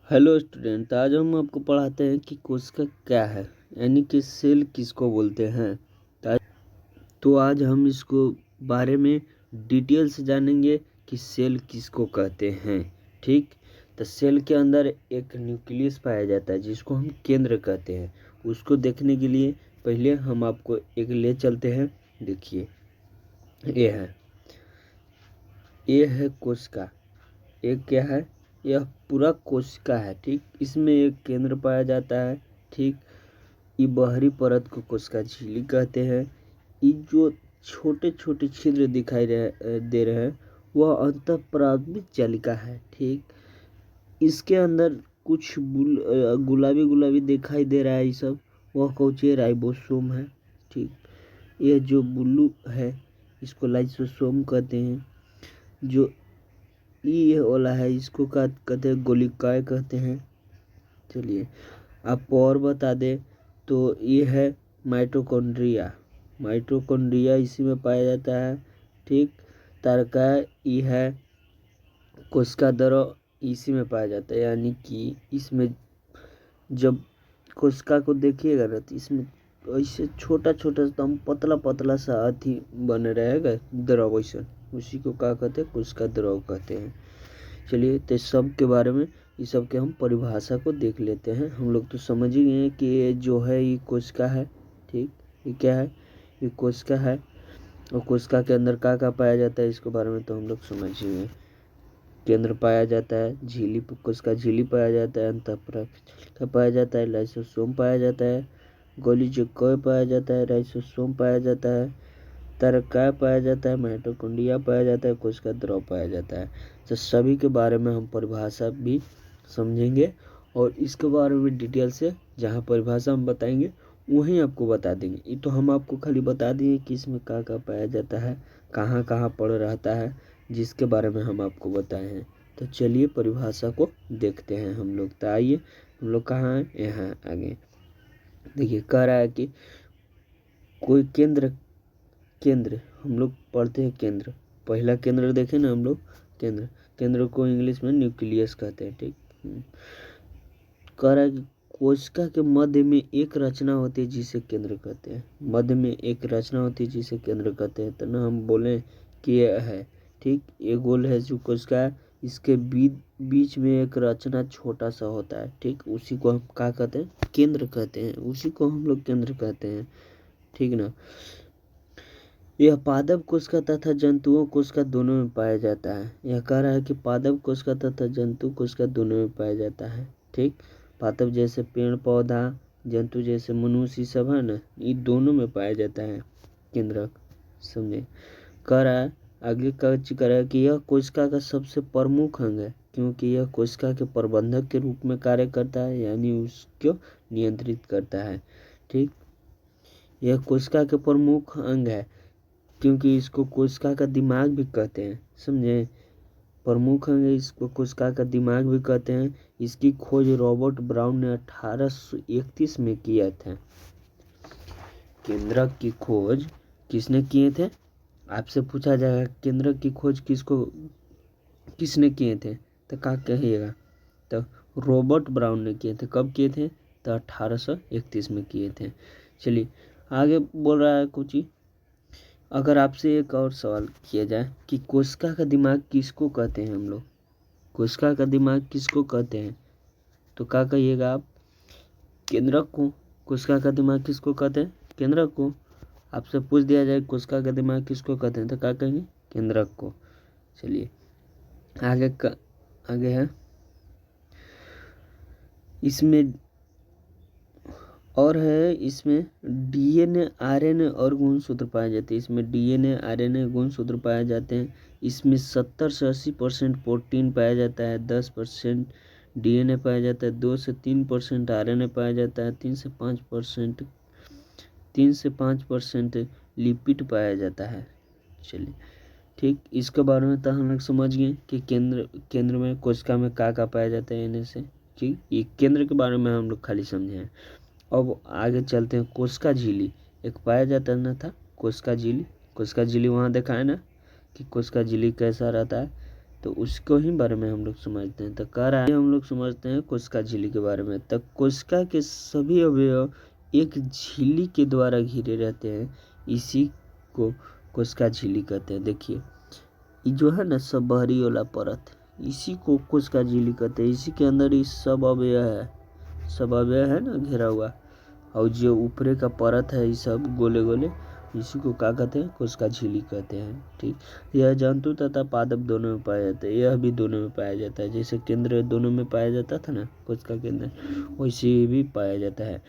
Hello student, आज हम आपको पढ़ाते हैं कि कोशिका क्या है, यानी कि सेल किसको बोलते हैं। तो आज हम इसको बारे में डिटेल से जानेंगे कि सेल किसको कहते हैं। ठीक, तो सेल के अंदर एक न्यूक्लियस पाया जाता है जिसको हम केंद्र कहते हैं। उसको देखने के लिए पहले हम आपको एक ले चलते हैं। देखिए, ये है कोशिका। एक क्या है, यह पूरा कोशिका है। ठीक, इसमें एक केंद्र पाया जाता है। ठीक, ये बाहरी परत को कोशिका झिल्ली कहते हैं। ये जो छोटे छोटे छिद्र दिखाई दे रहे हैं वह अंतःप्राथमिक जालिका है। ठीक, इसके अंदर कुछ गुलाबी गुलाबी दिखाई दे रहा है, ये सब वह कौचे राइबोसोम है। ठीक, यह जो ब्लू है इसको लाइसोसोम कहते हैं। जो ये वाला है इसको कहते हैं गोलिकाएं कहते हैं। चलिए आपको और बता दें तो ये है माइटोकॉन्ड्रिया। माइटोकॉन्ड्रिया इसी में पाया जाता है। ठीक, तारका ये है कोशिका द्रव इसी में पाया जाता है, यानी कि इसमें जब कोशिका को देखिएगा ना तो इसमें ऐसे छोटा छोटा एकदम पतला पतला सा अथी बने रहेगा द्रव, वैसा उसी को क्या कहते हैं, कोशिका द्रव कहते हैं। चलिए तो सब के बारे में ये सब के हम परिभाषा को देख लेते हैं। हम लोग तो समझ ही गए कि ये जो है ये कोशिका है। ठीक, ये क्या है, ये कोशिका है। और कोशिका के अंदर क्या पाया जाता है इसके बारे में तो हम लोग समझ ही गए। केंद्र पाया जाता है, झिल्ली कोशिका झिल्ली पाया जाता है, अंतःप्राथमिक पाया जाता है, लाइसोसोम पाया जाता है, गोलिकाएं पाया जाता है, राइबोसोम पाया जाता है, तारकाएं पाया जाता है, माइटोकॉन्ड्रिया पाया जाता है, कोशिका द्रव पाया जाता है। तो सभी के बारे में हम परिभाषा भी समझेंगे और इसके बारे में डिटेल से जहाँ परिभाषा हम बताएंगे वहीं आपको बता देंगे। ये तो हम आपको खाली बता दिए कि इसमें क्या पाया जाता है, कहाँ कहाँ पड़ रहता है, जिसके बारे में हम आपको बताए हैं। तो चलिए परिभाषा को देखते हैं हम लोग। तो आइए, हम लोग कहाँ हैं, यहाँ आगे देखिए। कह रहा है कि कोई केंद्र केंद्र हम लोग पढ़ते हैं केंद्र। पहला केंद्र देखें ना हम लोग, केंद्र को इंग्लिश में न्यूक्लियस कहते हैं। ठीक, कह रहा है कि कोशिका के मध्य में एक रचना होती है जिसे केंद्र कहते हैं। मध्य में एक रचना होती है जिसे केंद्र कहते हैं। तो ना हम बोले कि यह है। ठीक, ये गोल है जो कोशिका है, इसके बीच में एक रचना छोटा सा होता है। ठीक, उसी को हम क्या कहते हैं, केंद्र कहते हैं। उसी को हम लोग केंद्र कहते हैं। ठीक ना, यह पादप कोशिका तथा जंतुओं कोशिका दोनों में पाया जाता है। यह कह रहा है कि पादप कोशिका तथा जंतु कोशिका दोनों में पाया जाता है। ठीक, पादप जैसे पेड़ पौधा, जंतु जैसे मनुष्य सब है ना, ये दोनों में पाया जाता है केंद्रक। समझे, कह रहा है आगे कह रहा है कि यह कोशिका का सबसे प्रमुख अंग है क्योंकि यह कोशिका के प्रबंधक के रूप में कार्य करता है, यानी उसको नियंत्रित करता है। ठीक, यह कोशिका के प्रमुख अंग है क्योंकि इसको कोशिका का दिमाग भी कहते हैं। समझे, प्रमुख अंग इसको कोशिका का दिमाग भी कहते हैं। इसकी खोज रॉबर्ट ब्राउन ने 1831 में किया था। केंद्रक की खोज किसने किए थे, आपसे पूछा जाएगा केंद्रक की खोज किसने किए थे तो क्या कहिएगा, तो रॉबर्ट ब्राउन ने किए थे। कब किए थे, तो 1831 में किए थे। चलिए आगे बोल रहा है कुछ ही। अगर आपसे एक और सवाल किया जाए कि कोशिका का दिमाग किसको कहते हैं, हम लोग कोशिका का दिमाग किसको कहते हैं, तो क्या कहिएगा आप, केंद्रक को। कोशिका का दिमाग किसको कहते हैं, केंद्रक को। आपसे पूछ दिया जाए कोशिका का दिमाग किसको कहते हैं तो क्या कहेंगे, केंद्रक को। चलिए आगे है, इसमें और है, इसमें डीएनए आरएनए और गुणसूत्र पाए जाते हैं। इसमें डीएनए आरएनए गुणसूत्र पाए जाते हैं। इसमें 70 से 80% प्रोटीन पाया जाता है, 10% डीएनए पाया जाता है, 2 से 3% आरएनए पाया जाता है, 3 से 5% लिपिड पाया जाता है। चलिए ठीक, इसके बारे में तो हम लोग समझ गए कि केंद्र में कोशिका में क्या पाया जाता है इनमें से। ठीक, ये केंद्र के बारे में हम लोग खाली समझे हैं। अब आगे चलते हैं। कोशिका झिल्ली एक पाया जाता न था, कोशिका झिल्ली वहाँ देखा है ना कि कोशिका झिल्ली कैसा रहता है। तो उसको ही बारे में हम लोग समझते हैं। तो कह रहा है हम लोग समझते हैं कोशिका झिल्ली के बारे में। तो कोशिका के सभी अवयव एक झिल्ली के द्वारा घिरे रहते हैं, इसी को कोशिका झिल्ली कहते हैं। देखिए ये जो है ना सब बाहरी वाला परत, इसी को कोशिका झिल्ली कहते हैं। इसी के अंदर ही सब अवयव है, सब अवयव है ना घेरा हुआ, और जो ऊपरे का परत है ये सब गोले गोले, इसी को क्या कहते हैं, कोशिका झिल्ली कहते हैं। ठीक, यह जंतु तथा पादप दोनों में पाया जाता है, यह भी दोनों में पाया जाता है। जैसे केंद्र दोनों में पाया जाता था ना कोशिका के अंदर, वैसे भी पाया जाता है।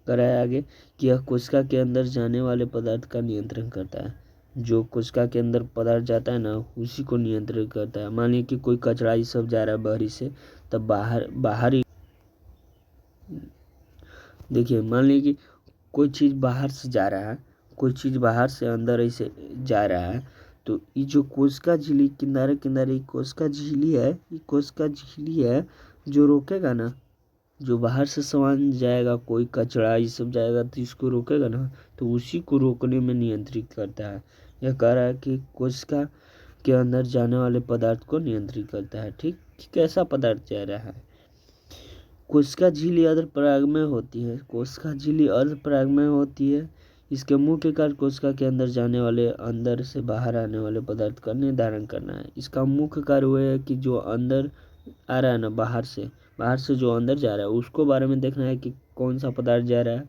कराया आगे कि यह कोशिका के अंदर जाने वाले पदार्थ का नियंत्रण करता है। जो कोशिका के अंदर पदार्थ जाता है ना उसी को नियंत्रित करता है। मान लीजिए कि कोई कचरा ये सब जा रहा है बाहरी से, तब बाहरी देखिए मान लीजिए कि कोई चीज़ बाहर से जा रहा है, कोई चीज़ बाहर से अंदर ऐसे जा रहा है, तो ये जो कोशिका झिल्ली किनारे किनारे कोशिका झिल्ली है, ये कोशिका झिल्ली है जो रोकेगा ना, जो बाहर से सामान जाएगा, कोई कचरा ये सब जाएगा तो इसको रोकेगा ना, तो उसी को रोकने में नियंत्रित करता है। यह कह रहा है कि कोशिका के अंदर जाने वाले पदार्थ को नियंत्रित करता है। ठीक, कि कैसा पदार्थ जा रहा है। कोशिका झिल्ली अर्धपरागमय होती है, कोशिका झिल्ली अर्धपरागमय होती है। इसके मुख्य कार्य कोशिका के अंदर जाने वाले, अंदर से बाहर आने वाले पदार्थ का निर्धारण करना है। इसका मुख्य कार्य वह है कि जो अंदर आ रहा है ना, बाहर से जो अंदर जा रहा है उसको बारे में देखना है कि कौन सा पदार्थ जा रहा है।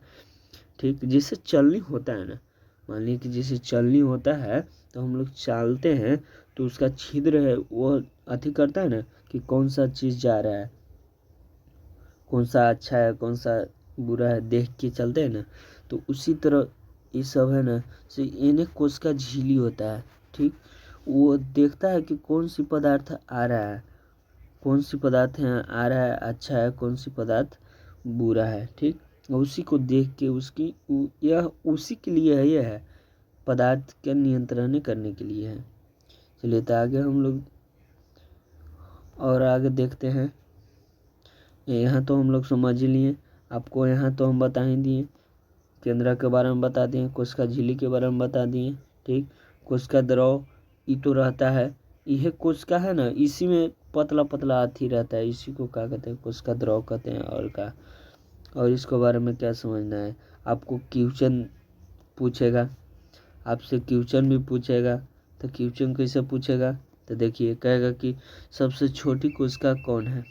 ठीक, जिससे चलनी होता है ना, मान लीजिए कि जैसे चलनी होता है तो हम लोग चालते हैं, तो उसका छिद्र है वो अति करता है ना कि कौन सा चीज़ जा रहा है, कौन सा अच्छा है कौन सा बुरा है, देख के चलते हैं ना। तो उसी तरह ये सब है ना, से इन्हें कोशिका झिल्ली होता है। ठीक, वो देखता है कि कौन सी पदार्थ आ रहा है, कौन सी पदार्थ है आ रहा है अच्छा है, कौन सी पदार्थ बुरा है। ठीक, उसी को देख के यह उसी के लिए है, यह है पदार्थ के नियंत्रण करने के लिए है। चलिए तो आगे हम लोग और आगे देखते हैं। यहाँ तो हम लोग समझ ही लिए, आपको यहाँ तो हम बता ही दिए, केंद्र के बारे में बता दिए, कोशिका झिल्ली के बारे में बता दिए। ठीक, कोशिका द्रव ये तो रहता है, यह कोशिका है ना, इसी में पतला पतला हाथी रहता है, इसी को क्या कहते हैं, कोशिका द्रव कहते हैं। और इसके बारे में क्या समझना है आपको, क्वेश्चन पूछेगा आपसे, क्वेश्चन भी पूछेगा। तो क्वेश्चन कैसे पूछेगा, तो देखिए कहेगा कि सबसे छोटी कोशिका कौन है,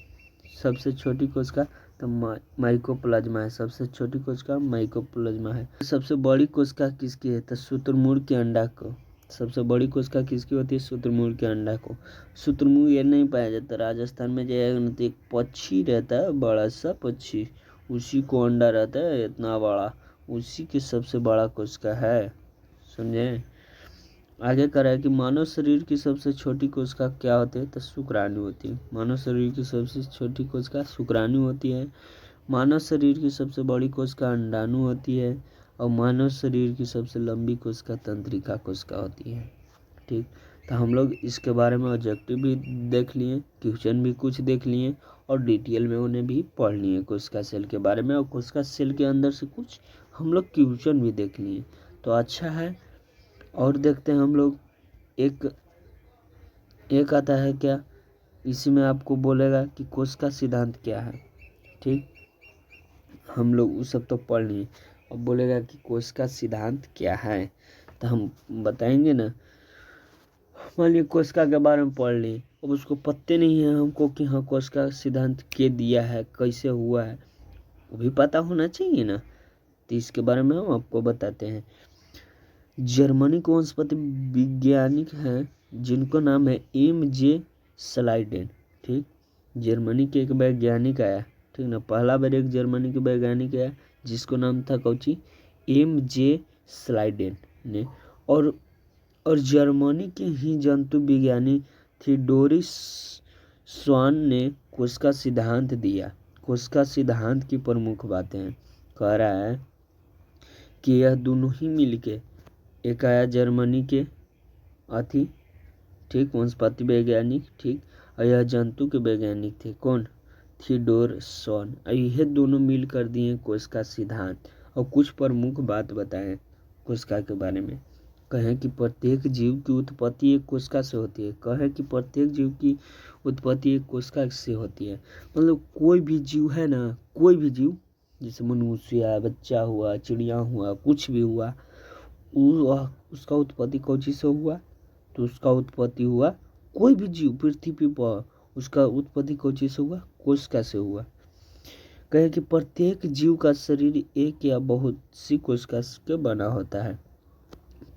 सबसे छोटी कोशिका तो माइकोप्लाज्मा है, सबसे छोटी कोशिका माइकोप्लाज्मा है। सबसे बड़ी कोशिका किसकी है, तो शुतुरमुर्ग के अंडा को, सबसे बड़ी कोशिका किसकी होती है, शुतुरमुर्ग के अंडा को। शुतुरमुर्ग ये नहीं पाया जाता, राजस्थान में जाएगा ना तो एक पक्षी रहता है, बड़ा सा पक्षी, उसी को अंडा रहता है इतना बड़ा, उसी की सबसे बड़ा कोशिका है, समझे। आगे करा है कि मानव शरीर की सबसे छोटी कोशिका क्या होती है, तो शुक्राणु होती है। मानव शरीर की सबसे छोटी कोशिका शुक्राणु होती है। मानव शरीर की सबसे बड़ी कोशिका अंडाणु होती है, और मानव शरीर की सबसे लंबी कोशिका तंत्रिका कोशिका होती है। ठीक, तो हम लोग इसके बारे में ऑब्जेक्टिव भी देख लिए, क्वेश्चन भी कुछ देख लिए, और डिटेल में उन्हें भी पढ़ लिए कोशिका सेल के बारे में, और कोशिका सेल के अंदर से कुछ हम लोग क्वेश्चन भी देख लिए, तो अच्छा है। और देखते हैं हम लोग, एक आता है क्या, इसी में आपको बोलेगा कि कोशिका सिद्धांत क्या है। ठीक, हम लोग वो सब तो पढ़ लिए, अब बोलेगा कि कोशिका सिद्धांत क्या है, तो हम बताएंगे ना। मान लीजिए कोशिका के बारे में पढ़ लिए, अब उसको पत्ते नहीं है हमको कि हाँ कोशिका सिद्धांत के दिया है, कैसे हुआ है, वो भी पता होना चाहिए ना। तो इसके बारे में हम आपको बताते हैं। जर्मनी के वनस्पति वैज्ञानिक हैं जिनको नाम है M.J. स्लाइडेन। ठीक, जर्मनी के एक वैज्ञानिक आया, ठीक ना, पहला बार एक जर्मनी के वैज्ञानिक आया जिसको नाम था कौची, M.J. स्लाइडेन ने। और जर्मनी के ही जंतु विज्ञानी थियोडोरिस स्वान ने कोशिका सिद्धांत दिया। कोशिका सिद्धांत की प्रमुख बातें हैं, कह रहा है कि यह दोनों ही मिलके, एक आया जर्मनी के अथी, ठीक, वनस्पति वैज्ञानिक, ठीक, और यह जंतु के वैज्ञानिक थे कौन, थियोडोर स्वान, और यह दोनों मिल कर दिए कोशिका सिद्धांत, और कुछ प्रमुख बात बताएं कोशिका के बारे में। कहें कि प्रत्येक जीव की उत्पत्ति एक कोशिका से होती है। कहें कि प्रत्येक जीव की उत्पत्ति एक कोशिका से होती है। मतलब कोई भी जीव है ना, कोई भी जीव, जैसे मनुष्य, बच्चा हुआ, चिड़िया हुआ, कुछ भी हुआ, उसका उत्पत्ति कौन चीज से हुआ? तो उसका उत्पत्ति हुआ, कोई भी जीव पृथ्वी पर, उसका उत्पत्ति कौन चीज से हुआ? कोशिका से हुआ। कहे कि प्रत्येक जीव का शरीर एक या बहुत सी कोशिका से बना होता है।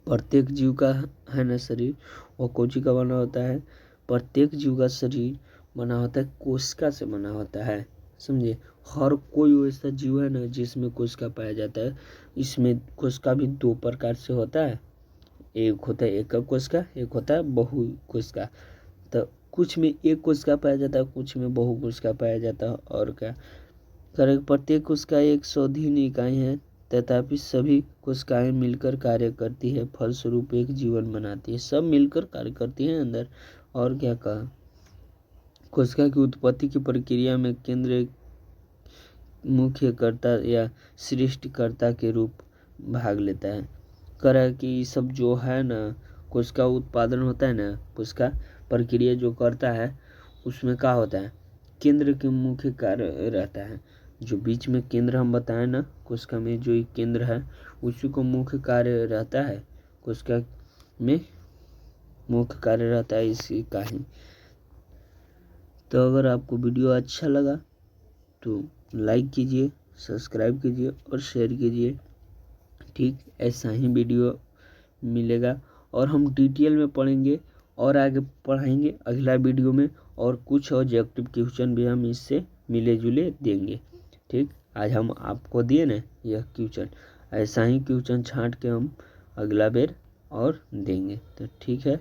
प्रत्येक जीव का है ना शरीर, वो कोशिका का बना होता है। प्रत्येक जीव का शरीर बना होता है, कोशिका से बना होता है, समझे। हर कोई वैसा जीव है ना जिसमें कोशिका पाया जाता है। इसमें कोशिका भी दो प्रकार से होता है, एक होता है एकक कोशिका, एक होता है बहु कोशिका। तो कुछ में एक कोशिका पाया जाता है, कुछ में बहु कोशिका पाया जाता है। और क्या करें, प्रत्येक कोशिका एक स्वाधीन इकाई है, तथापि सभी कोशिकाएं मिलकर कार्य करती है, फलस्वरूप एक जीवन बनाती है। सब मिलकर कार्य करती हैं अंदर। और क्या कहा, कोशिका की उत्पत्ति की प्रक्रिया में केंद्र एक मुख्यकर्ता या सृष्टिकर्ता के रूप भाग लेता है। करा कि ये सब जो है ना, कोशिका उत्पादन होता है ना, कोशिका प्रक्रिया जो करता है, उसमें क्या होता है, केंद्र के मुख्य कार्य रहता है। जो बीच में केंद्र हम बताएं ना, कोशिका में जो एक केंद्र है, उसी को मुख्य कार्य रहता है। कोशिका में मुख्य कार्य रहता है इसी का ही। तो अगर आपको वीडियो अच्छा लगा तो लाइक कीजिए, सब्सक्राइब कीजिए और शेयर कीजिए। ठीक, ऐसा ही वीडियो मिलेगा और हम डिटेल में पढ़ेंगे और आगे पढ़ाएंगे अगला वीडियो में। और कुछ ऑब्जेक्टिव क्वेश्चन भी हम इससे मिले जुले देंगे। ठीक, आज हम आपको दिए ना यह क्वेश्चन, ऐसा ही क्वेश्चन छांट के हम अगला बेर और देंगे। तो ठीक है।